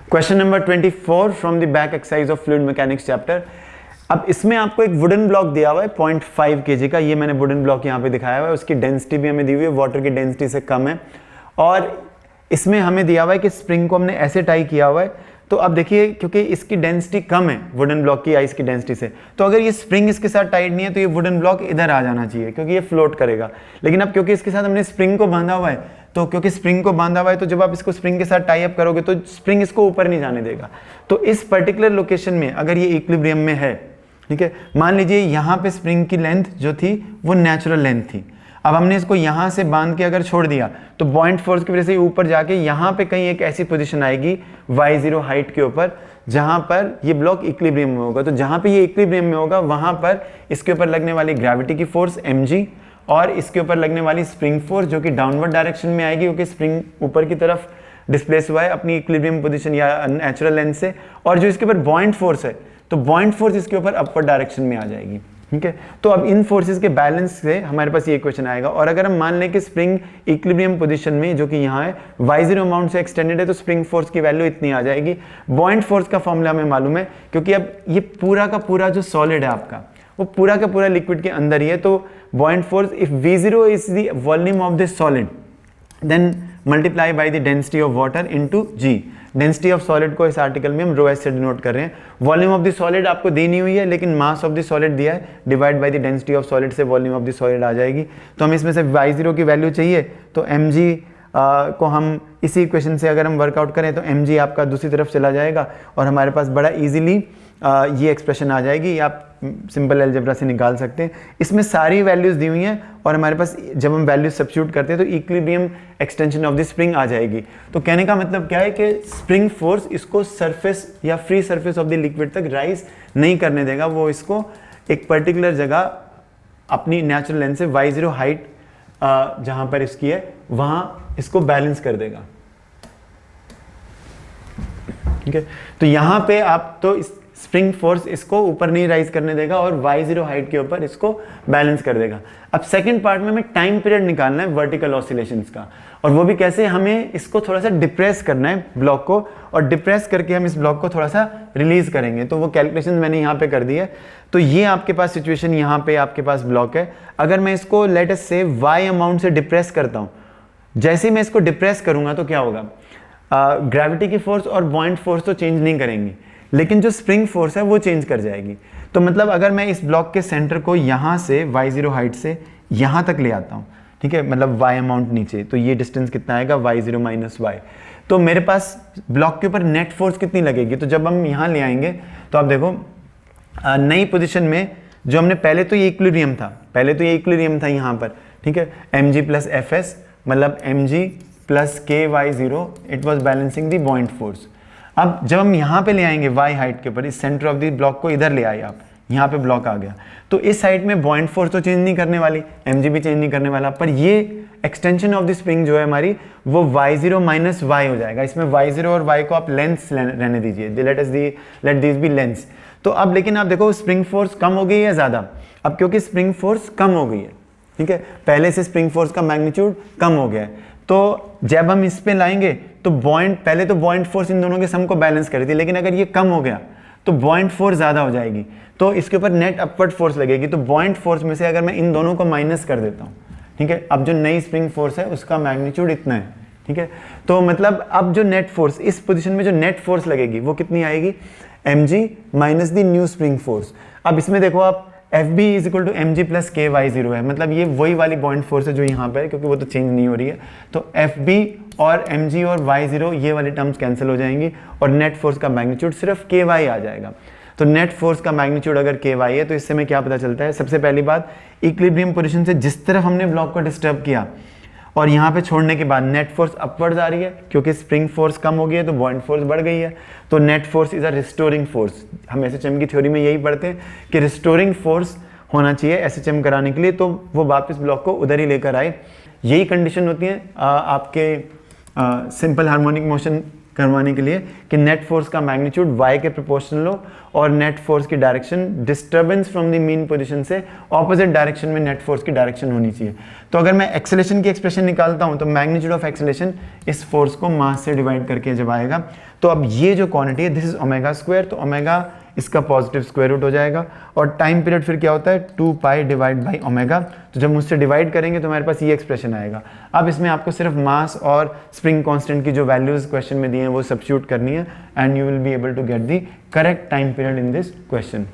Question number 24 from the back exercise of fluid mechanics chapter. अब इसमें आपको एक वुडन ब्लॉक दिया हुआ है 0.5 kg का, ये मैंने वुडन ब्लॉक यहाँ पे दिखाया हुआ है, उसकी डेंसिटी भी हमें दी हुई है, वाटर की डेंसिटी से कम है। और इसमें हमें दिया हुआ है कि स्प्रिंग को हमने ऐसे टाई किया हुआ है। तो अब देखिए, क्योंकि इसकी डेंसिटी कम है वुडन ब्लॉक की आइस की डेंसिटी से, तो अगर ये स्प्रिंग इसके साथ टाइट नहीं है तो ये वुडन ब्लॉक इधर आ जाना चाहिए क्योंकि ये फ्लोट करेगा। लेकिन अब क्योंकि इसके साथ हमने स्प्रिंग को बांधा हुआ है, तो क्योंकि स्प्रिंग को बांधा हुआ है तो जब आप इसको स्प्रिंग के साथ टाई अप करोगे तो स्प्रिंग इसको ऊपर नहीं जाने देगा। तो इस पर्टिकुलर लोकेशन में अगर ये इक्विलिब्रियम में है, ठीक है, मान लीजिए यहाँ पे स्प्रिंग की लेंथ जो थी वो नेचुरल लेंथ थी। अब हमने इसको यहाँ से बांध के अगर छोड़ दिया तो बॉइंट फोर्स की वजह से ऊपर जाके यहाँ पे कहीं एक ऐसी पोजीशन आएगी y0 हाइट के ऊपर जहाँ पर ये ब्लॉक इक्विलिब्रियम में होगा। तो जहाँ पे ये इक्विलिब्रियम में होगा वहाँ पर इसके ऊपर लगने वाली ग्रेविटी की फोर्स mg और इसके ऊपर लगने वाली स्प्रिंग फोर्स जो कि डाउनवर्ड डायरेक्शन में आएगी क्योंकि स्प्रिंग ऊपर की तरफ डिस्प्लेस हुआ है अपनी इक्विलिब्रियम पोजीशन या नेचुरल लेंथ से, और जो इसके ऊपर बॉइंट फोर्स है तो बॉइंट फोर्स इसके ऊपर अपवर्ड डायरेक्शन में आ जाएगी। ठीक है, तो अब इन फोर्सेस के बैलेंस से हमारे पास ये क्वेश्चन आएगा। और अगर हम मान लें कि स्प्रिंग इक्विलिब्रियम पोजीशन में जो कि यहाँ है y0 अमाउंट से एक्सटेंडेड है तो स्प्रिंग फोर्स की वैल्यू इतनी आ जाएगी। बॉइंट फोर्स का फॉर्मूला हमें मालूम है क्योंकि अब ये पूरा का पूरा जो सॉलिड है आपका वो पूरा का पूरा लिक्विड के अंदर ही है। तो buoyant force if v0 is the volume of this solid then multiply by the density of water into g। Density of solid को इस आर्टिकल में हम ρh से डिनोट कर रहे हैं। वॉल्यूम ऑफ द सॉलिड आपको दी नहीं हुई है लेकिन मास ऑफ द सॉलिड दिया है, divide by the density of solid से वॉल्यूम ऑफ द सॉलिड आ जाएगी। तो हम इसमें से y0 की वैल्यू चाहिए तो mg को हम इसी इक्वेशन से अगर हम वर्कआउट करें तो mg आपका दूसरी तरफ चला जाएगा और हमारे पास बड़ा इजीली ये एक्सप्रेशन आ जाएगी। आप सिंपल अलजेब्रा से निकाल सकते हैं। इसमें सारी वैल्यूज दी हुई हैं और हमारे पास जब हम वैल्यूज सब्स्टिट्यूट करते हैं तो equilibrium extension of the spring आ जाएगी। तो कहने का मतलब क्या है कि स्प्रिंग फोर्स इसको सरफेस या free surface of the liquid तक राइज नहीं करने देगा, वो इसको एक पर्टिकुलर जगह अपनी नेचुरल लेंथ से y0 हाइट जहां पर इसकी है वहां इसको बैलेंस कर देगा। ठीक है, तो यहां पे आप तो स्प्रिंग फोर्स इसको ऊपर नहीं राइज करने देगा और y0 हाइट के ऊपर इसको बैलेंस कर देगा। अब सेकंड पार्ट में हमें टाइम पीरियड निकालना है वर्टिकल ऑसिलेशंस का, और वो भी कैसे, हमें इसको थोड़ा सा डिप्रेस करना है ब्लॉक को, और डिप्रेस करके हम इस ब्लॉक को थोड़ा सा रिलीज करेंगे। तो वो कैलकुलेशन मैंने यहाँ पे कर दी है। तो ये आपके पास सिचुएशन, यहाँ पे आपके पास ब्लॉक है। अगर मैं इसको लेट अस से y अमाउंट से डिप्रेस करता हूँ, जैसे ही मैं इसको डिप्रेस करूंगा तो क्या होगा, ग्रेविटी की फोर्स और बॉइंट फोर्स तो चेंज नहीं करेंगी लेकिन जो स्प्रिंग फोर्स है वो चेंज कर जाएगी। तो मतलब अगर मैं इस ब्लॉक के सेंटर को यहाँ से y0 हाइट से यहाँ तक ले आता हूँ, ठीक है, मतलब y अमाउंट नीचे, तो ये डिस्टेंस कितना आएगा y0 माइनस y। तो मेरे पास ब्लॉक के ऊपर नेट फोर्स कितनी लगेगी, तो जब हम यहाँ ले आएंगे तो आप देखो नई पोजिशन में जो हमने पहले तो ये इक्विलिब्रियम था यहाँ पर, ठीक है, mg प्लस fs मतलब mg plus ky0 it was balancing the बॉइंट force. अब जब हम यहाँ पे ले आएंगे y हाइट के ऊपर, इस सेंटर ऑफ द ब्लॉक को इधर ले आए आप, यहाँ पे ब्लॉक आ गया, तो इस साइड में बॉइंट फोर्स तो चेंज नहीं करने वाली, mg भी चेंज नहीं करने वाला, पर ये एक्सटेंशन ऑफ द स्प्रिंग जो है हमारी वो y0 माइनस y हो जाएगा। इसमें y0 और y को आप लेंथ्स रहने दीजिए, लेट दिस बी लेंथ्स। तो अब लेकिन आप देखो स्प्रिंग फोर्स कम हो गई है ज़्यादा, अब क्योंकि स्प्रिंग फोर्स कम हो गई है, ठीक है, पहले से स्प्रिंग फोर्स का मैग्नीट्यूड कम हो गया है। तो जब हम इस पे लाएंगे तो पहले तो बॉइंट फोर्स इन दोनों के सम को बैलेंस कर रही थी, लेकिन अगर ये कम हो गया तो बॉइंट फोर्स ज़्यादा हो जाएगी, तो इसके ऊपर नेट अपवर्ड फोर्स लगेगी। तो बॉइंट फोर्स में से अगर मैं इन दोनों को माइनस कर देता हूँ, ठीक है, अब जो नई स्प्रिंग फोर्स है उसका मैग्नीट्यूड इतना है, ठीक है, तो मतलब अब जो नेट फोर्स इस पोजीशन में जो नेट फोर्स लगेगी वो कितनी आएगी, mg minus the new spring force. अब इसमें देखो आप FB is equal to mg plus ky0 है, मतलब ये वही वाली बॉइंट फोर्स है जो यहाँ पे है क्योंकि वो तो चेंज नहीं हो रही है। तो FB और mg और y0 ये वाली टर्म्स कैंसिल हो जाएंगी और नेट फोर्स का मैग्नीट्यूड सिर्फ ky आ जाएगा। तो नेट फोर्स का मैग्नीट्यूड अगर ky है तो इससे हमें क्या पता चलता है, सबसे पहली बात इक्विलिब्रियम पोजीशन से जिस तरफ हमने ब्लॉक को डिस्टर्ब किया और यहाँ पे छोड़ने के बाद नेट फोर्स अपवर्ड्स आ रही है क्योंकि स्प्रिंग फोर्स कम हो गई है तो बॉइंट फोर्स बढ़ गई है। तो net force is a restoring force. हम एसएचएम की थ्योरी में यही पढ़ते हैं कि रिस्टोरिंग फोर्स होना चाहिए एसएचएम कराने के लिए, तो वो वापस ब्लॉक को उधर ही लेकर आए। यही कंडीशन होती है आपके सिंपल हार्मोनिक मोशन करवाने के लिए कि नेट फोर्स का मैग्नीट्यूड y के प्रोपोर्शनल लो और नेट फोर्स की direction disturbance from the mean position से ऑपोजिट डायरेक्शन में नेट फोर्स की डायरेक्शन होनी चाहिए। तो अगर मैं एक्सेलेरेशन की एक्सप्रेशन निकालता हूं तो मैग्नीट्यूड ऑफ एक्सेलेरेशन इस फोर्स को मास से डिवाइड करके जब आएगा, तो अब ये जो क्वांटिटी है दिस इज ओमेगा स्क्वायर, तो ओमेगा इसका पॉजिटिव स्क्वायर रूट हो जाएगा और टाइम पीरियड फिर क्या होता है 2 पाई डिवाइड बाई ओमेगा। तो जब मुझसे डिवाइड करेंगे तो हमारे पास ये एक्सप्रेशन आएगा। अब इसमें आपको सिर्फ मास और स्प्रिंग कांस्टेंट की जो वैल्यूज क्वेश्चन में दिए हैं वो सब्स्टिट्यूट करनी है and you will be able to get the correct time period in this question.